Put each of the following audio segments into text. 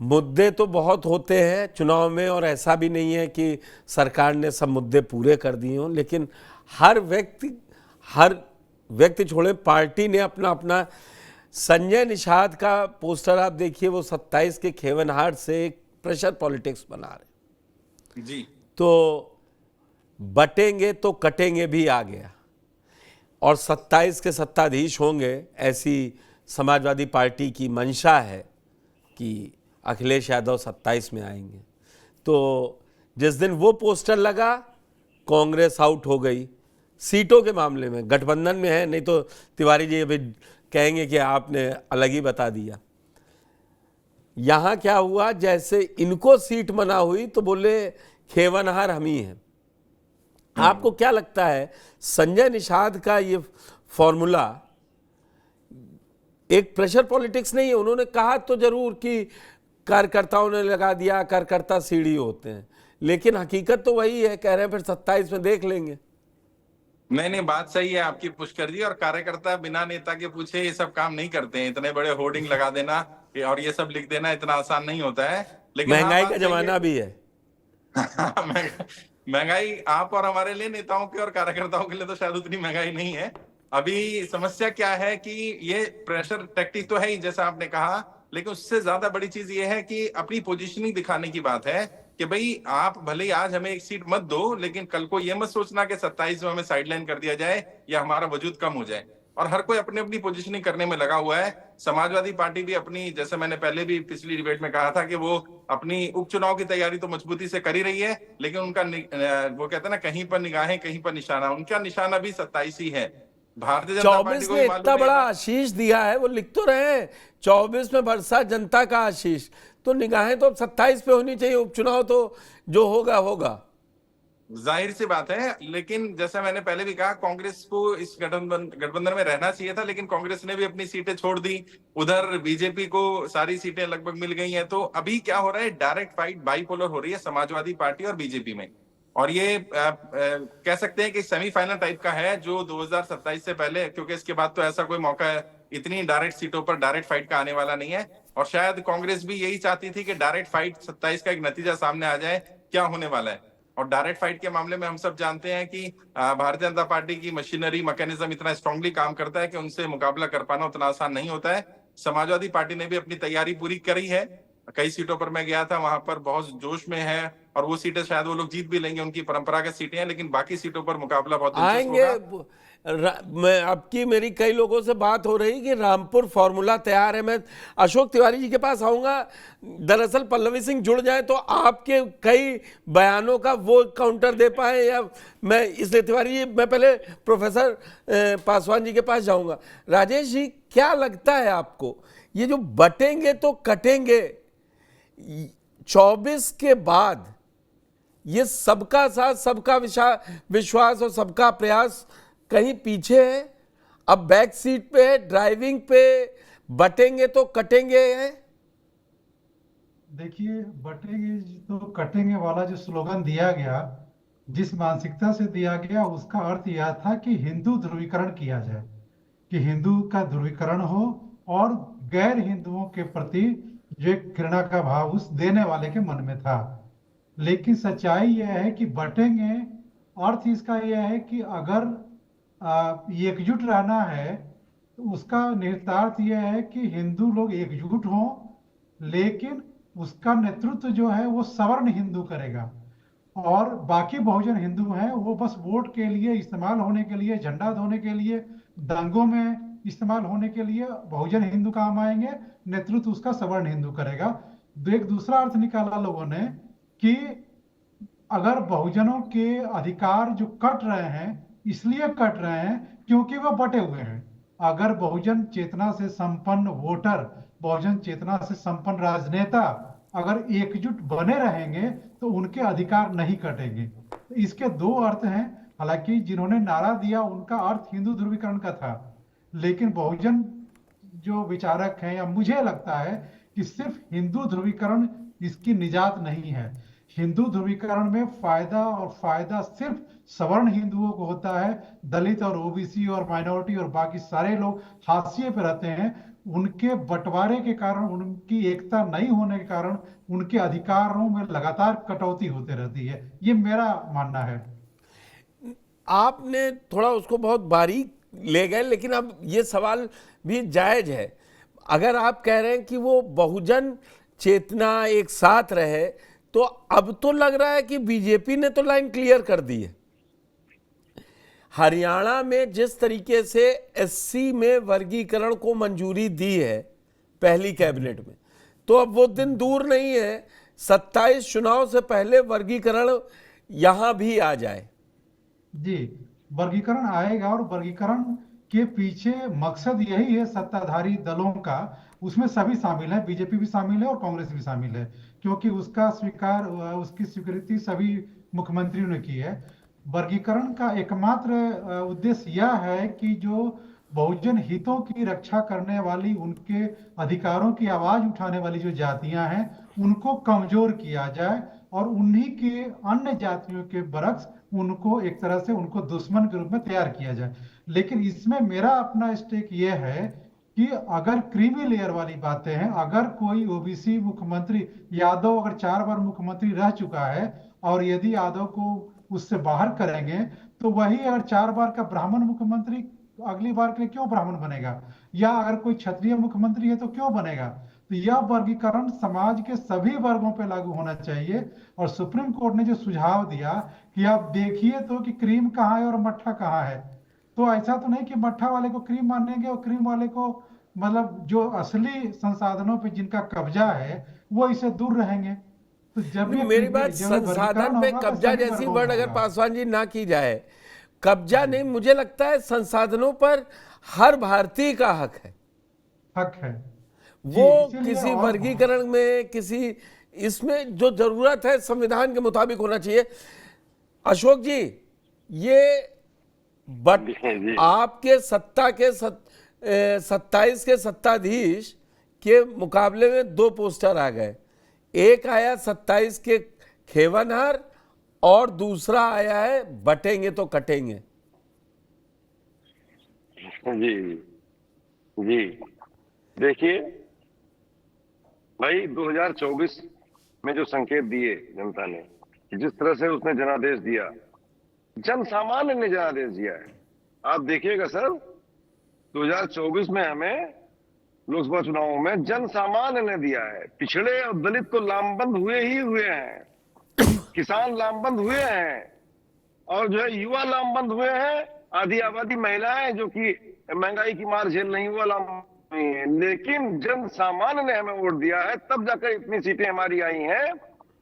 मुद्दे तो बहुत होते हैं चुनाव में, और ऐसा भी नहीं है कि सरकार ने सब मुद्दे पूरे कर दिए हों, लेकिन हर व्यक्ति छोड़े, पार्टी ने अपना अपना। संजय निषाद का पोस्टर आप देखिए, वो 27 के खेवनहार से एक प्रेशर पॉलिटिक्स बना रहे। जी। तो बटेंगे तो कटेंगे भी आ गया, और 27 के सत्ताधीश होंगे, ऐसी समाजवादी पार्टी की मंशा है कि अखिलेश यादव 27 में आएंगे। तो जिस दिन वो पोस्टर लगा, कांग्रेस आउट हो गई। सीटों के मामले में गठबंधन में है, नहीं तो तिवारी जी अभी कहेंगे कि आपने अलग ही बता दिया। यहां क्या हुआ, जैसे इनको सीट मना हुई तो बोले खेवनहार हम ही हैं। आपको क्या लगता है, संजय निषाद का ये फॉर्मूला एक प्रेशर पॉलिटिक्स नहीं है? उन्होंने कहा तो जरूर कि कार्यकर्ताओं ने लगा दिया, कार्यकर्ता सीढ़ी होते हैं, लेकिन हकीकत तो वही है, कह रहे हैं फिर 27 में देख लेंगे। नहीं नहीं, बात सही है आपकी पुष्कर जी। और कार्यकर्ता बिना नेता के पूछे ये सब काम नहीं करते हैं। इतने बड़े होर्डिंग लगा देना और ये सब लिख देना इतना आसान नहीं होता है। लेकिन हाँ, महंगाई बात का सही है। जमाना भी है। महंगाई आप और हमारे लिए, नेताओं के और कार्यकर्ताओं के लिए तो शायद उतनी महंगाई नहीं है। अभी समस्या क्या है कि ये प्रेशर टैक्टिक तो है ही जैसा आपने कहा, लेकिन उससे ज्यादा बड़ी चीज ये है कि अपनी पोजीशनिंग दिखाने की बात है कि भाई आप भले ही आज हमें एक सीट मत दो, लेकिन कल को ये मत सोचना कि 27 में हमें साइडलाइन कर दिया जाए या हमारा वजूद कम हो जाए। और हर कोई अपनी अपनी पोजीशनिंग करने में लगा हुआ है। समाजवादी पार्टी भी अपनी, जैसे मैंने पहले भी पिछली डिबेट में कहा था कि वो अपनी उपचुनाव की तैयारी तो मजबूती से कर ही रही है, लेकिन उनका वो कहते हैं ना, कहीं पर निगाहें कहीं पर निशाना, उनका निशाना भी 27 ही है। भारतीय जनता पार्टी 24 को में भी इतना मालूम है बड़ा ना। आशीष दिया है, वो लिख तो रहे हैं 24 में बरसा जनता का आशीष, तो निगाहें तो अब 27 पे होनी चाहिए। उपचुनाव तो जो होगा होगा। जाहिर सी बात है, लेकिन जैसा मैंने पहले भी कहा, कांग्रेस को इस गठबंधन में रहना चाहिए था, लेकिन कांग्रेस ने भी अपनी सीटें छोड़ दी। उधर बीजेपी को सारी सीटें लगभग मिल गई हैं। तो अभी क्या हो रहा है, डायरेक्ट फाइट बाइपोलर हो रही है समाजवादी पार्टी और बीजेपी में। और ये कह सकते हैं कि सेमीफाइनल टाइप का है जो 2027 से पहले, क्योंकि इसके बाद तो ऐसा कोई मौका इतनी डायरेक्ट सीटों पर डायरेक्ट फाइट का आने वाला नहीं है। और शायद कांग्रेस भी यही चाहती थी कि डायरेक्ट फाइट 27 का एक नतीजा सामने आ जाए क्या होने वाला है। और डायरेक्ट फाइट के मामले में हम सब जानते हैं कि भारतीय जनता पार्टी की मशीनरी मैकेनिज्म इतना स्ट्रांगली काम करता है कि उनसे मुकाबला कर पाना उतना आसान नहीं होता है। समाजवादी पार्टी ने भी अपनी तैयारी पूरी करी है। कई सीटों पर मैं गया था, वहां पर बहुत जोश में है, और वो सीटें शायद वो लोग जीत भी लेंगे, उनकी परंपरागत सीटें हैं, लेकिन बाकी सीटों पर मुकाबला बहुत दिलचस्प आएंगे। होगा। मैं आपकी, मेरी कई लोगों से बात हो रही कि रामपुर फॉर्मूला तैयार है। मैं अशोक तिवारी जी के पास आऊंगा। दरअसल पल्लवी सिंह जुड़ जाए तो आपके कई बयानों का वो काउंटर दे पाए, या मैं इसलिए तिवारी जी, मैं पहले प्रोफेसर पासवान जी के पास जाऊंगा। राजेश जी, क्या लगता है आपको, ये जो बटेंगे तो कटेंगे 24 के बाद, ये सबका साथ, सबका विश्वास और सबका प्रयास कहीं पीछे है? अब बैक सीट पे है, ड्राइविंग पे बटेंगे तो कटेंगे है। देखिए, बटेंगे तो कटेंगे वाला जो स्लोगन दिया गया, जिस मानसिकता से दिया गया, उसका अर्थ यह था कि हिंदू ध्रुवीकरण किया जाए, कि हिंदू का ध्रुवीकरण हो और गैर हिंदुओं के प्रति जो एक घृणा का भाव उस देने वाले के मन में था। लेकिन सच्चाई यह है कि बटेंगे, अर्थ इसका यह है कि अगर एकजुट रहना है तो उसका निहितार्थ यह है कि हिंदू लोग एकजुट हों, लेकिन उसका नेतृत्व जो है वो सवर्ण हिंदू करेगा, और बाकी बहुजन हिंदू हैं वो बस वोट के लिए इस्तेमाल होने के लिए, झंडा धोने के लिए, दंगों में इस्तेमाल होने के लिए बहुजन हिंदू काम आएंगे, नेतृत्व उसका सवर्ण हिंदू करेगा। एक दूसरा अर्थ निकाला लोगों ने कि अगर बहुजनों के अधिकार जो कट रहे हैं, इसलिए कट रहे हैं क्योंकि वह बटे हुए हैं। अगर बहुजन चेतना से संपन्न वोटर, बहुजन चेतना से संपन्न राजनेता अगर एकजुट बने रहेंगे तो उनके अधिकार नहीं कटेंगे। तो इसके दो अर्थ हैं। हालांकि जिन्होंने नारा दिया उनका अर्थ हिंदू ध्रुवीकरण का था, लेकिन बहुजन जो विचारक हैं, या मुझे लगता है कि सिर्फ हिंदू ध्रुवीकरण इसकी निजात नहीं है। हिंदू ध्रुवीकरण में फायदा सिर्फ सवर्ण हिंदुओं को होता है। दलित और ओबीसी और माइनॉरिटी और बाकी सारे लोग हाशिए पे रहते हैं। उनके बंटवारे के कारण, उनकी एकता नहीं होने के कारण उनके अधिकारों में लगातार कटौती होती रहती है। ये मेरा मानना है। आपने थोड़ा उसको बहुत बारीक ले गए, लेकिन अब ये सवाल भी जायज है। अगर आप कह रहे हैं कि वो बहुजन चेतना एक साथ रहे, तो अब तो लग रहा है कि बीजेपी ने तो लाइन क्लियर कर दी है। हरियाणा में जिस तरीके से एससी में वर्गीकरण को मंजूरी दी है पहली कैबिनेट में, तो अब वो दिन दूर नहीं है 27 चुनाव से पहले वर्गीकरण यहां भी आ जाए। जी, वर्गीकरण आएगा, और वर्गीकरण के पीछे मकसद यही है सत्ताधारी दलों का। उसमें सभी शामिल हैं, बीजेपी भी शामिल है और कांग्रेस भी शामिल है, क्योंकि उसकी स्वीकृति सभी मुख्यमंत्रियों ने की है। वर्गीकरण का एकमात्र उद्देश्य यह है कि जो बहुजन हितों की रक्षा करने वाली, उनके अधिकारों की आवाज उठाने वाली जो जातियां हैं, उनको कमजोर किया जाए, और उन्हीं के अन्य जातियों के बरक्स उनको एक तरह से उनको दुश्मन के रूप में तैयार किया जाए। लेकिन इसमें मेरा अपना स्टेक ये है कि अगर क्रीमी लेयर वाली बातें हैं, अगर कोई ओबीसी मुख्यमंत्री, यादव अगर 4 बार मुख्यमंत्री रह चुका है, और यदि यादव को उससे बाहर करेंगे, तो वही अगर 4 बार का ब्राह्मण मुख्यमंत्री अगली बार के लिए क्यों ब्राह्मण बनेगा, या अगर कोई क्षत्रिय मुख्यमंत्री है तो क्यों बनेगा। तो यह वर्गीकरण समाज के सभी वर्गों पर लागू होना चाहिए। और सुप्रीम कोर्ट ने जो सुझाव दिया कि आप देखिए तो कि क्रीम कहाँ है और मट्ठा कहाँ है, तो ऐसा तो नहीं कि मट्ठा वाले को क्रीम मानेंगे और क्रीम वाले को, मतलब जो असली संसाधनों पे जिनका कब्जा है वो इससे दूर रहेंगे। तो जब नहीं, ये मेरी बात जब ये वर्गीकरण संसाधन पे होगा तो कब्जा सभी जैसी वर्गों वर्ड में अगर होगा। पासवान जी ना की जाए, कब्जा नहीं, मुझे लगता है संसाधनों पर हर भारतीय का हक है। हक है जी, वो इसीलिए। किसी और वर्गीकरण में, किसी इसमें जो जरूरत है संविधान के मुताबिक होना चाहिए। अशोक जी, ये बट जी आपके सत्ता के 27 के सत्ताधीश के मुकाबले में 2 पोस्टर आ गए। एक आया 27 के खेवनहर, और दूसरा आया है बटेंगे तो कटेंगे। जी जी देखिए भाई, 2024 में जो संकेत दिए जनता ने, जिस तरह से उसने जनादेश दिया, जन सामान्य ने जनादेश दिया है। आप देखिएगा सर, 2024 में हमें लोकसभा चुनावों में जन सामान्य ने दिया है। पिछड़े और दलित तो लामबंद हुए ही हुए हैं, किसान लामबंद हुए हैं, और जो है युवा लामबंद हुए हैं, आधी आबादी महिलाएं जो कि महंगाई की मार झेल नहीं, हुआ लामबंद हुई है। लेकिन जन सामान्य ने हमें वोट दिया है, तब जाकर इतनी सीटें हमारी आई हैं।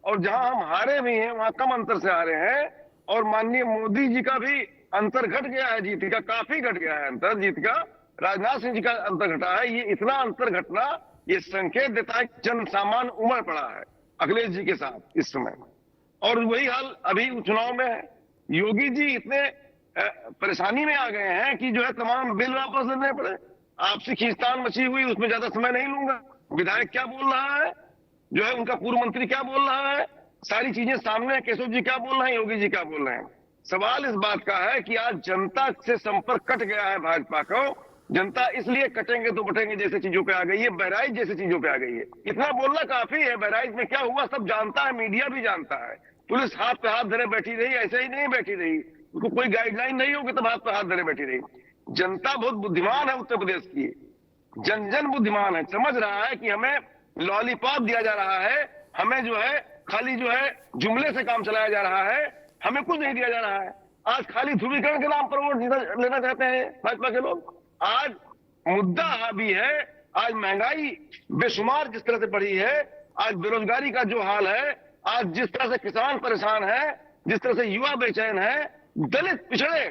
और जहां हम हारे भी हैं वहां कम अंतर से हारे हैं। और माननीय मोदी जी का भी अंतर घट गया है, जीत का काफी घट गया है अंतर, जीत का। राजनाथ सिंह जी का अंतर घटा है। ये इतना अंतर घटना ये संकेत देता है कि जन सामान्य उमड़ पड़ा है अखिलेश जी के साथ इस समय। और वही हाल अभी चुनाव में है। योगी जी इतने परेशानी में आ गए हैं कि जो है तमाम बिल वापस लेने पड़े। आपसी खींचतान मची हुई, उसमें ज्यादा समय नहीं लूंगा। विधायक क्या बोल रहा है, जो है उनका पूर्व मंत्री क्या बोल रहा है, सारी चीजें सामने है। केशव जी क्या बोल रहे हैं, योगी जी क्या बोल रहे हैं। सवाल इस बात का है कि आज जनता से संपर्क कट गया है भाजपा को। जनता इसलिए कटेंगे तो बटेंगे जैसे चीजों पे आ गई है, बहराइच जैसे चीजों पे आ गई है। इतना बोलना काफी है। बहराइच में क्या हुआ सब जानता है, मीडिया भी जानता है। पुलिस हाथ पे हाथ धरे बैठी रही, ऐसे ही नहीं बैठी रही। उसको कोई गाइडलाइन नहीं होगी तब हाथ पे हाथ धरे बैठी रही। जनता बहुत बुद्धिमान है उत्तर प्रदेश की, जन जन बुद्धिमान है। समझ रहा है कि हमें लॉलीपॉप दिया जा रहा है, हमें जो है खाली जो है जुमले से काम चलाया जा रहा है, हमें कुछ नहीं दिया जा रहा है। आज खाली ध्रुवीकरण के नाम पर वोट लेना चाहते हैं भाजपा के लोग। आज मुद्दा हावी है। आज महंगाई बेशुमार जिस तरह से बढ़ी है, आज बेरोजगारी का जो हाल है, आज जिस तरह से किसान परेशान है, जिस तरह से युवा बेचैन है, दलित पिछड़े।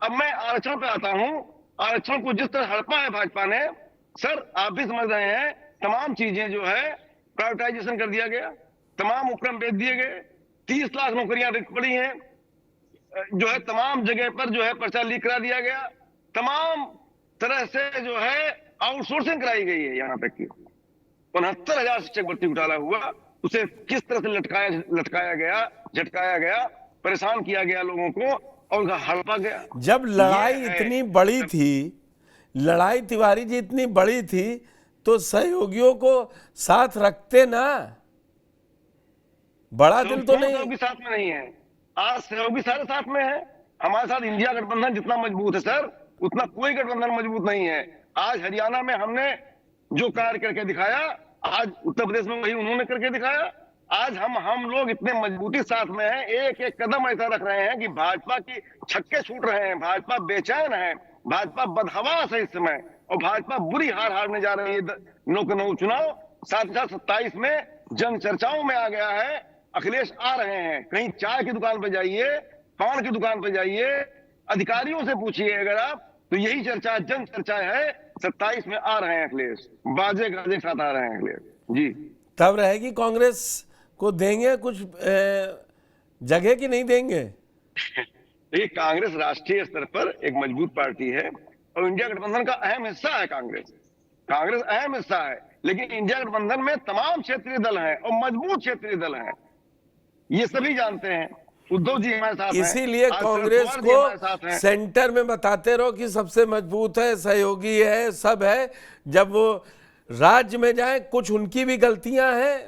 अब मैं आरक्षण पे आता हूं। आरक्षण को जिस तरह हड़पा है भाजपा ने, सर आप भी समझ रहे हैं, तमाम चीजें जो है प्राइवेटाइजेशन कर दिया गया, तमाम उपक्रम बेच दिए गए, 30 लाख नौकरियां रिक्त पड़ी हैं, जो है तमाम जगह पर जो है पर्चा लीक करा दिया गया, तमाम तरह से जो है आउटसोर्सिंग कराई गई है। यहाँ तक कि 69,000 शिक्षक भर्ती घोटाला हुआ, उसे किस तरह से लटकाया गया, झटकाया गया, परेशान किया गया लोगों को और उनका हड़पा गया। जब लड़ाई इतनी बड़ी थी, लड़ाई तिवारी जी इतनी बड़ी थी तो सहयोगियों को साथ रखते ना, बड़ा दिल तो नहीं। सहयोगी साथ में नहीं है, आज सहयोगी सारे साथ में है हमारे साथ। इंडिया गठबंधन जितना मजबूत है सर, उतना कोई गठबंधन मजबूत नहीं है। आज हरियाणा में हमने जो कार्य करके दिखाया, आज उत्तर प्रदेश में वही उन्होंने करके दिखाया। आज हम लोग इतने मजबूती साथ में हैं, एक एक कदम ऐसा रख रहे हैं कि भाजपा की छक्के छूट रहे हैं, भाजपा बेचैन है, भाजपा बदहवास है इस समय, और भाजपा बुरी हार हारने जा रही है 9 के 9 चुनाव। साथ ही साथ 27 में जन चर्चाओं में आ गया है। अखिलेश आ रहे हैं, कहीं चाय की दुकान पे जाइए, पान की दुकान पे जाइए, अधिकारियों से पूछिए अगर आप, तो यही चर्चा, जन चर्चा है। 27 में आ रहे हैं अखिलेश, बाजे गाजे साथ आ रहे हैं अखिलेश जी। तब रहेगी कांग्रेस को देंगे कुछ जगह की नहीं देंगे? देखिए, कांग्रेस राष्ट्रीय स्तर पर एक मजबूत पार्टी है और इंडिया गठबंधन का अहम हिस्सा है। कांग्रेस अहम हिस्सा है, लेकिन इंडिया गठबंधन में तमाम क्षेत्रीय दल हैं और मजबूत क्षेत्रीय दल हैं, ये सभी जानते हैं। उद्धव जी हमारे साथ हैं, इसीलिए आज कांग्रेस शरद पवार जी हमारे साथ को हैं। सेंटर में बताते रहो कि सबसे मजबूत है, सहयोगी है, सब है। जब वो राज्य में जाए, कुछ उनकी भी गलतियां हैं,